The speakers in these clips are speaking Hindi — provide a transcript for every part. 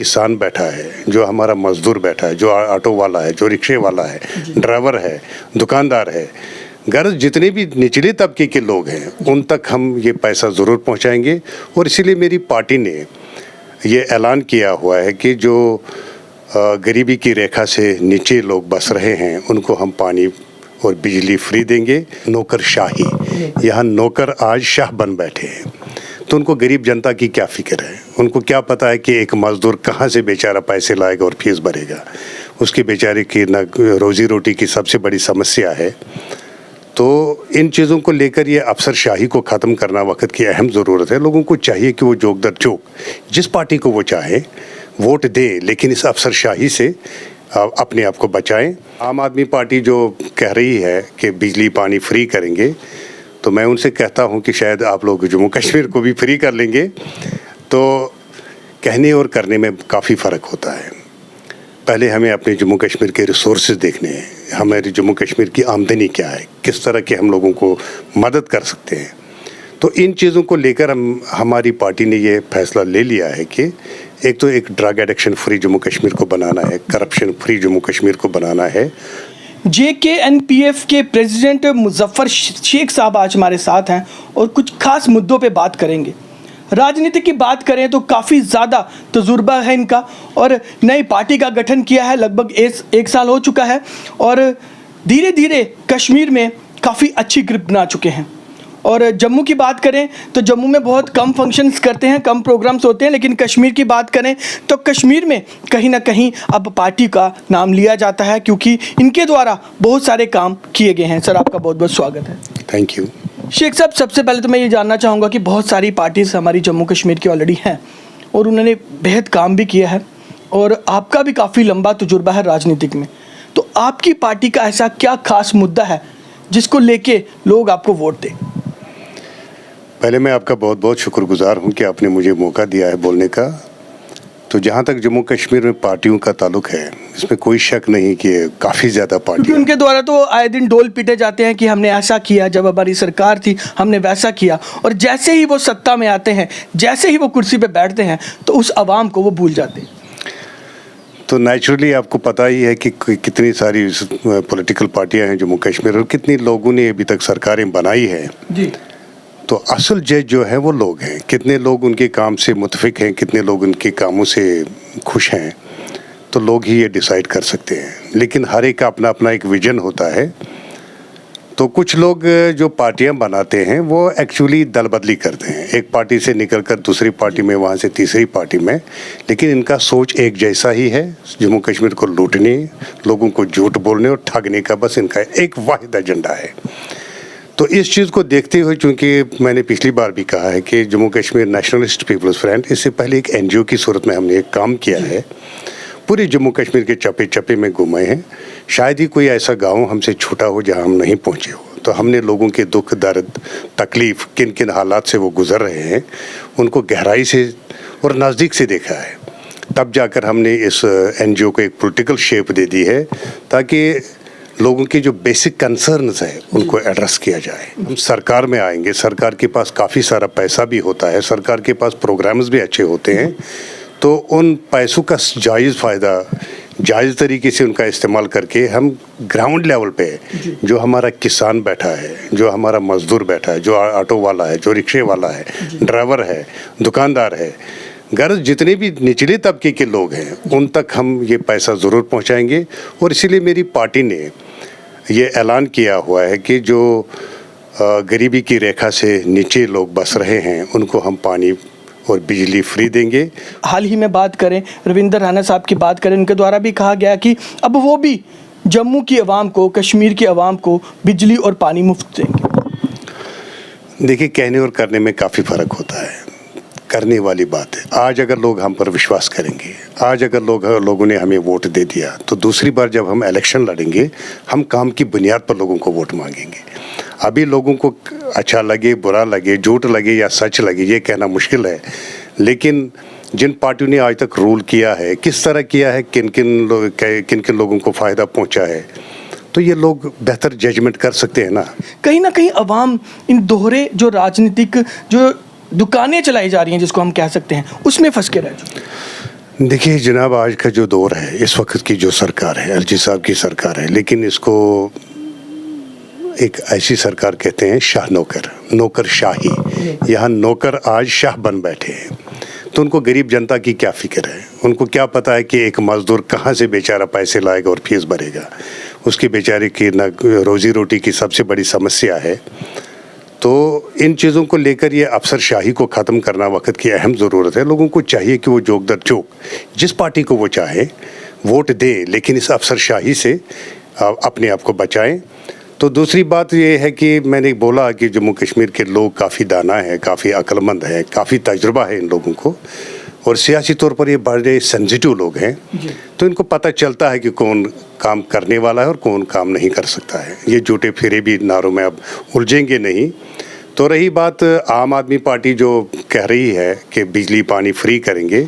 किसान बैठा है, जो हमारा मजदूर बैठा है, जो ऑटो वाला है, जो रिक्शे वाला है, ड्राइवर है, दुकानदार है, गर्ज जितने भी निचले तबके के लोग हैं उन तक हम ये पैसा ज़रूर पहुंचाएंगे। और इसीलिए मेरी पार्टी ने ये ऐलान किया हुआ है कि जो गरीबी की रेखा से नीचे लोग बस रहे हैं उनको हम पानी और बिजली फ्री देंगे। नौकरशाही, यहाँ नौकर आज शाह बन बैठे हैं, तो उनको गरीब जनता की क्या फिक्र है? उनको क्या पता है कि एक मज़दूर कहाँ से बेचारा पैसे लाएगा और फीस भरेगा? उसकी बेचारे की ना रोज़ी रोटी की सबसे बड़ी समस्या है। तो इन चीज़ों को लेकर ये अफसरशाही को ख़त्म करना वक्त की अहम ज़रूरत है। लोगों को चाहिए कि वो चौक दर चौक जिस पार्टी को वो चाहे वोट दे, लेकिन इस अफसरशाही से अपने आप को बचाएं। आम आदमी पार्टी जो कह रही है कि बिजली पानी फ्री करेंगे, तो मैं उनसे कहता हूं कि शायद आप लोग जम्मू कश्मीर को भी फ्री कर लेंगे। तो कहने और करने में काफ़ी फ़र्क होता है। पहले हमें अपने जम्मू कश्मीर के रिसोर्सेज देखने हैं, हमारी जम्मू कश्मीर की आमदनी क्या है, किस तरह के हम लोगों को मदद कर सकते हैं। तो इन चीज़ों को लेकर हमारी पार्टी ने ये फैसला ले लिया है कि एक तो एक drug addiction free Jammu Kashmir को बनाना है, करप्शन फ्री जम्मू कश्मीर को बनाना है। JKNPF के प्रेसिडेंट मुजफ्फर शेख साहब आज हमारे साथ हैं और कुछ खास मुद्दों पे बात करेंगे। राजनीति की बात करें तो काफ़ी ज़्यादा तजुर्बा है इनका और नई पार्टी का गठन किया है, लगभग एक साल हो चुका है और धीरे धीरे कश्मीर में काफ़ी अच्छी ग्रिप बना चुके हैं। और जम्मू की बात करें तो जम्मू में बहुत कम फंक्शंस करते हैं, कम प्रोग्राम्स होते हैं, लेकिन कश्मीर की बात करें तो कश्मीर में कहीं ना कहीं अब पार्टी का नाम लिया जाता है क्योंकि इनके द्वारा बहुत सारे काम किए गए हैं। सर, आपका बहुत बहुत स्वागत है। Thank you. शेख साहब, सबसे पहले तो मैं ये जानना चाहूँगा कि बहुत सारी पार्टीज़ हमारी जम्मू कश्मीर की ऑलरेडी हैं और उन्होंने बेहद काम भी किया है और आपका भी काफ़ी लंबा तजुर्बा है राजनीतिक में, तो आपकी पार्टी का ऐसा क्या खास मुद्दा है जिसको लेके लोग आपको वोट दें? पहले मैं आपका बहुत बहुत शुक्रगुजार हूं कि आपने मुझे मौका दिया है बोलने का। तो जहां तक जम्मू कश्मीर में पार्टियों का ताल्लुक है, इसमें कोई शक नहीं कि काफ़ी ज़्यादा पार्टी, क्योंकि उनके द्वारा तो आए दिन डोल पीटे जाते हैं कि हमने ऐसा किया, जब हमारी सरकार थी हमने वैसा किया, और जैसे ही वो सत्ता में आते हैं, जैसे ही वो कुर्सी पे बैठते हैं तो उस आवाम को वो भूल जाते हैं। तो नेचुरली आपको पता ही है कि कितनी सारी पॉलिटिकल पार्टियां हैं जम्मू कश्मीर और कितनी लोगों ने अभी तक सरकारें बनाई हैं जी। तो असल जज जो है वो लोग हैं। कितने लोग उनके काम से मुतफिक हैं, कितने लोग उनके कामों से खुश हैं, तो लोग ही ये डिसाइड कर सकते हैं। लेकिन हर एक का अपना अपना एक विजन होता है। तो कुछ लोग जो पार्टियां बनाते हैं वो एक्चुअली दल बदली करते हैं, एक पार्टी से निकलकर दूसरी पार्टी में, वहाँ से तीसरी पार्टी में, लेकिन इनका सोच एक जैसा ही है। जम्मू कश्मीर को लूटने, लोगों को झूठ बोलने और ठगने का बस इनका एक वाहिद एजेंडा है। तो इस चीज़ को देखते हुए, चूँकि मैंने पिछली बार भी कहा है कि Jammu Kashmir nationalist people's front, इससे पहले एक NGO की सूरत में हमने एक काम किया है, पूरे जम्मू कश्मीर के चप्पे चप्पे में घूमे हैं। शायद ही कोई ऐसा गांव हमसे छूटा हो जहां हम नहीं पहुंचे हो। तो हमने लोगों के दुख दर्द तकलीफ़, किन किन हालात से वो गुज़र रहे हैं, उनको गहराई से और नज़दीक से देखा है। तब जाकर हमने इस NGO को एक पॉलिटिकल शेप दे दी है ताकि लोगों के जो बेसिक कंसर्न्स है उनको एड्रेस किया जाए। हम सरकार में आएंगे, सरकार के पास काफ़ी सारा पैसा भी होता है, सरकार के पास प्रोग्राम्स भी अच्छे होते हैं, तो उन पैसों का जायज़ फ़ायदा जायज़ तरीके से उनका इस्तेमाल करके हम ग्राउंड लेवल पे जो हमारा किसान बैठा है, जो हमारा मज़दूर बैठा है, जो ऑटो वाला है, जो रिक्शे वाला है, ड्राइवर है, दुकानदार है, गर्ज जितने भी निचले तबके के लोग हैं उन तक हम ये पैसा ज़रूर पहुंचाएंगे। और इसीलिए मेरी पार्टी ने ये ऐलान किया हुआ है कि जो गरीबी की रेखा से नीचे लोग बस रहे हैं उनको हम पानी और बिजली फ्री देंगे। हाल ही में बात करें, रविंद्र राणा साहब की बात करें, उनके द्वारा भी कहा गया कि अब वो भी जम्मू की आवाम को, कश्मीर की आवाम को बिजली और पानी मुफ्त देंगे। देखिए, कहने और करने में काफ़ी फ़र्क होता है। करने वाली बात है, आज अगर लोग हम पर विश्वास करेंगे, आज अगर लोगों ने हमें वोट दे दिया, तो दूसरी बार जब हम इलेक्शन लड़ेंगे हम काम की बुनियाद पर लोगों को वोट मांगेंगे। अभी लोगों को अच्छा लगे, बुरा लगे, झूठ लगे या सच लगे, ये कहना मुश्किल है, लेकिन जिन पार्टियों ने आज तक रूल किया है, किस तरह किया है, किन किन लोगों को फ़ायदा पहुँचा है, तो ये लोग बेहतर जजमेंट कर सकते हैं ना कहीं अवाम इन दोहरे जो राजनीतिक जो दुकानें चलाई जा रही हैं, जिसको हम कह सकते हैं, उसमें फंस के रह जाए। देखिए जनाब, आज का जो दौर है, इस वक्त की जो सरकार है, एलजी साहब की सरकार है, लेकिन इसको एक ऐसी सरकार कहते हैं शाह नौकर, नौकर शाही। यहाँ नौकर आज शाह बन बैठे हैं। तो उनको गरीब जनता की क्या फिक्र है? उनको क्या पता है कि एक मजदूर कहाँ से बेचारा पैसे लाएगा और फीस भरेगा? उसके बेचारे की ना रोजी रोटी की सबसे बड़ी समस्या है। तो इन चीज़ों को लेकर ये अफसरशाही को ख़त्म करना वक्त की अहम ज़रूरत है। लोगों को चाहिए कि वो जोक दर जोक जिस पार्टी को वो चाहे वोट दें, लेकिन इस अफसरशाही से अपने आप को बचाएं। तो दूसरी बात ये है कि मैंने बोला कि जम्मू कश्मीर के लोग काफ़ी दाना हैं, काफ़ी अक्लमंद हैं, काफ़ी तजुर्बा है इन लोगों को, और सियासी तौर पर ये बड़े सेंसिटिव लोग हैं। तो इनको पता चलता है कि कौन काम करने वाला है और कौन काम नहीं कर सकता है। ये झूठे फिरे भी नारों में अब उलझेंगे नहीं। तो रही बात आम आदमी पार्टी जो कह रही है कि बिजली पानी फ्री करेंगे,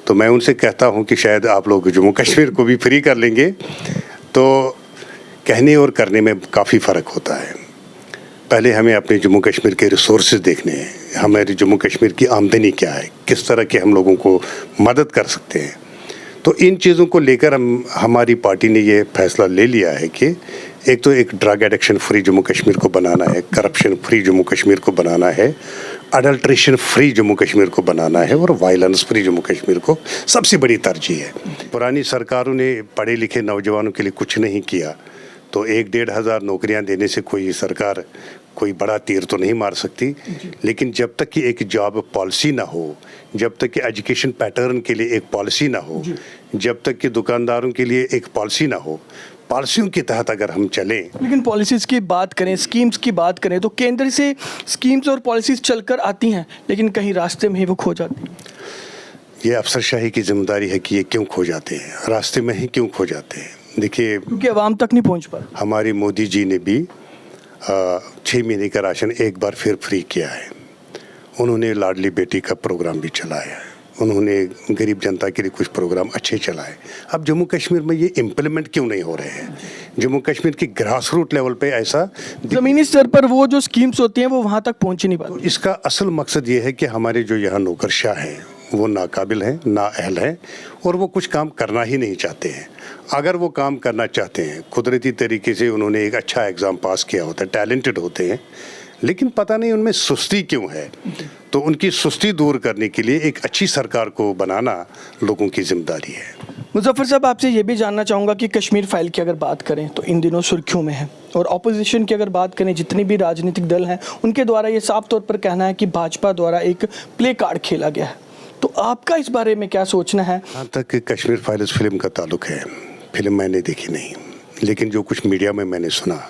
तो मैं उनसे कहता हूं कि शायद आप लोग जम्मू कश्मीर को भी फ्री कर लेंगे। तो कहने और करने में काफ़ी फ़र्क होता है। पहले हमें अपने जम्मू कश्मीर के रिसोर्सेज देखने हैं, हमारी जम्मू कश्मीर की आमदनी क्या है, किस तरह के हम लोगों को मदद कर सकते हैं। तो इन चीज़ों को लेकर हमारी पार्टी ने ये फैसला ले लिया है कि एक तो एक drug addiction free Jammu Kashmir को बनाना है, करप्शन फ्री जम्मू कश्मीर को बनाना है, अडल्ट्रेशन फ्री जम्मू कश्मीर को बनाना है, और वायलेंस फ्री जम्मू कश्मीर को सबसे बड़ी तरजीह है। पुरानी सरकारों ने पढ़े लिखे नौजवानों के लिए कुछ नहीं किया, तो 1-1.5 हज़ार नौकरियां देने से कोई सरकार कोई बड़ा तीर तो नहीं मार सकती। लेकिन जब तक कि एक जॉब पॉलिसी ना हो, जब तक कि एजुकेशन पैटर्न के लिए एक पॉलिसी ना हो, जब तक कि दुकानदारों के लिए एक पॉलिसी ना हो, पॉलिसियों के तहत अगर हम चलें। लेकिन पॉलिसीज़ की बात करें, स्कीम्स की बात करें, तो केंद्र से स्कीम्स और पॉलिसीज़ चलकर आती हैं, लेकिन कहीं रास्ते में ही वो खो जाती हैं। ये अफसरशाही की जिम्मेदारी है कि ये क्यों खो जाते हैं, रास्ते में ही क्यों खो जाते हैं। देखिए, क्योंकि आवाम तक नहीं पहुंच पा। हमारी मोदी जी ने भी 6 महीने का राशन एक बार फिर फ्री किया है। उन्होंने लाडली बेटी का प्रोग्राम भी चलाया है। उन्होंने गरीब जनता के लिए कुछ प्रोग्राम अच्छे चलाए। अब जम्मू कश्मीर में ये इम्प्लीमेंट क्यों नहीं हो रहे हैं? जम्मू कश्मीर की ग्रास रूट लेवल पे ऐसा ज़मीनी स्तर पर वो जो स्कीम्स होती हैं वो वहाँ तक पहुँच ही नहीं पाती। इसका असल मकसद ये है कि हमारे जो यहाँ नौकरशाह हैं वो नाकाबिल हैं, नाअहल हैं, और वो कुछ काम करना ही नहीं चाहते हैं। अगर वो काम करना चाहते हैं, कुदरती तरीके से उन्होंने एक अच्छा एग्ज़ाम पास किया होता है, टैलेंटेड होते हैं, लेकिन पता नहीं उनमें सुस्ती क्यों है। तो उनकी सुस्ती दूर करने के लिए एक अच्छी सरकार को बनाना लोगों की जिम्मेदारी है। मुजफ्फर साहब, आपसे ये भी जानना चाहूँगा कि कश्मीर फाइल की अगर बात करें तो इन दिनों सुर्खियों में है, और ऑपोजिशन की अगर बात करें, जितने भी राजनीतिक दल हैं उनके द्वारा ये साफ तौर पर कहना है कि भाजपा द्वारा एक प्ले कार्ड खेला गया है। तो आपका इस बारे में क्या सोचना है? जहाँ तक कश्मीर फाइल्स फिल्म का ताल्लुक है, फिल्म मैंने देखी नहीं, लेकिन जो कुछ मीडिया में मैंने सुना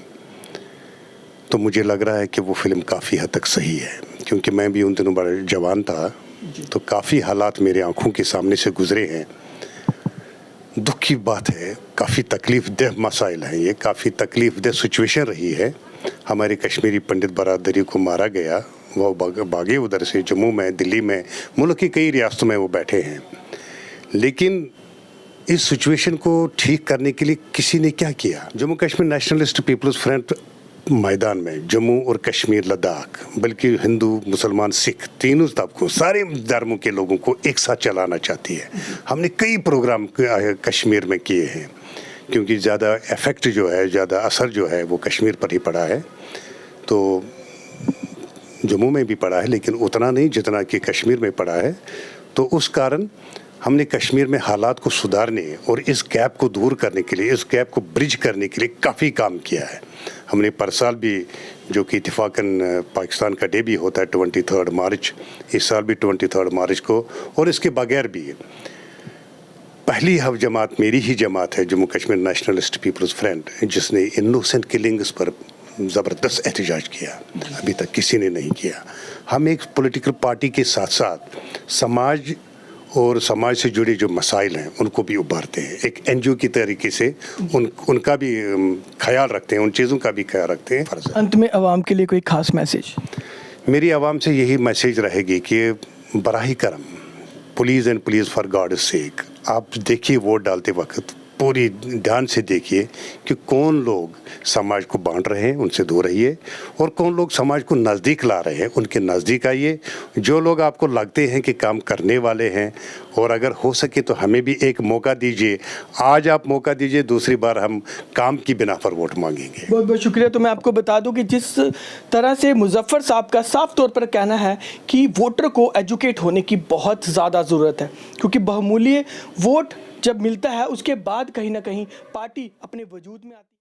तो मुझे लग रहा है कि वो फिल्म काफ़ी हद तक सही है, क्योंकि मैं भी उन दिनों बड़ा जवान था, तो काफ़ी हालात मेरे आंखों के सामने से गुजरे हैं। दुख की बात है, काफ़ी तकलीफ़देह मसाइल हैं ये, काफ़ी तकलीफ़देह सिचुएशन रही है। हमारे कश्मीरी पंडित बरादरी को मारा गया, वो भागे उधर से, जम्मू में, दिल्ली में, मुल्क की कई रियासतों में वो बैठे हैं। लेकिन इस सिचुएशन को ठीक करने के लिए किसी ने क्या किया? Jammu Kashmir nationalist people's front मैदान में जम्मू और कश्मीर, लद्दाख, बल्कि हिंदू, मुसलमान, सिख, तीनों तबकों, सारे धर्मों के लोगों को एक साथ चलाना चाहती है। हमने कई प्रोग्राम कश्मीर में किए हैं, क्योंकि ज़्यादा इफ़ेक्ट जो है, ज़्यादा असर जो है वो कश्मीर पर ही पड़ा है। तो जम्मू में भी पड़ा है, लेकिन उतना नहीं जितना कि कश्मीर में पड़ा है। तो उस कारण हमने कश्मीर में हालात को सुधारने और इस गैप को दूर करने के लिए, इस गैप को ब्रिज करने के लिए काफ़ी काम किया है। हमने पर साल भी, जो कि इत्तेफाकन पाकिस्तान का डे भी होता है 23 मार्च, इस साल भी 23 मार्च को, और इसके बगैर भी पहली जमात मेरी ही जमात है, Jammu Kashmir nationalist people's front, जिसने इनोसेंट किलिंग्स पर ज़बरदस्त एहतजाज किया। अभी तक किसी ने नहीं किया। हम एक पॉलिटिकल पार्टी के साथ साथ समाज और समाज से जुड़े जो मसाइल हैं उनको भी उभारते हैं, एक एनजीओ की तरीके से उनका भी ख्याल रखते हैं, उन चीज़ों का भी ख्याल रखते हैं। अंत में आवाम के लिए कोई खास मैसेज? मेरी आवाम से यही मैसेज रहेगी कि बराही करम, please and please for God sake, आप देखिए वोट डालते वक्त पूरी ध्यान से देखिए कि कौन लोग समाज को बांट रहे हैं, उनसे दूर रहिए, और कौन लोग समाज को नज़दीक ला रहे हैं, उनके नज़दीक आइए। जो लोग आपको लगते हैं कि काम करने वाले हैं, और अगर हो सके तो हमें भी एक मौका दीजिए। आज आप मौका दीजिए, दूसरी बार हम काम की बिना पर वोट मांगेंगे। बहुत बहुत शुक्रिया। तो मैं आपको बता दूं कि जिस तरह से मुजफ्फर साहब का साफ तौर पर कहना है कि वोटर को एजुकेट होने की बहुत ज़्यादा ज़रूरत है, क्योंकि बहुमूल्य वोट जब मिलता है उसके बाद कहीं ना कहीं पार्टी अपने वजूद में आती है।